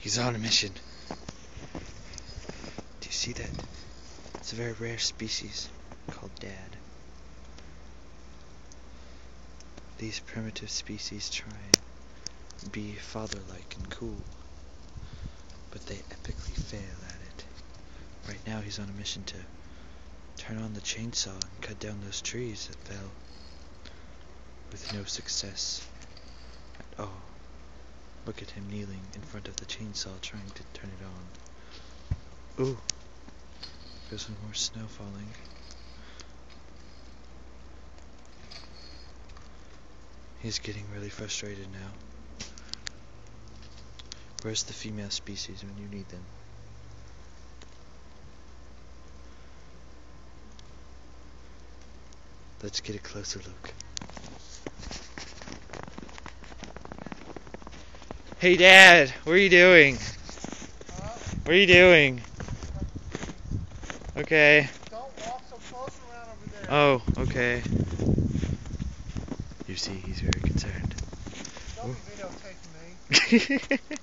He's on a mission. Do you see that? It's a very rare species called dad. These primitive species try and be father-like and cool, but they epically fail at it. Right now he's on a mission to turn on the chainsaw and cut down those trees that fell, with no success at all. Look at him kneeling in front of the chainsaw trying to turn it on. Ooh, there's some more snow falling. He's getting really frustrated now. Where's the female species when you need them? Let's get a closer look. Hey Dad, what are you doing? What are you doing? Okay. Don't walk so close around over there. Oh, okay. You see, he's very concerned. Don't be videotaping me.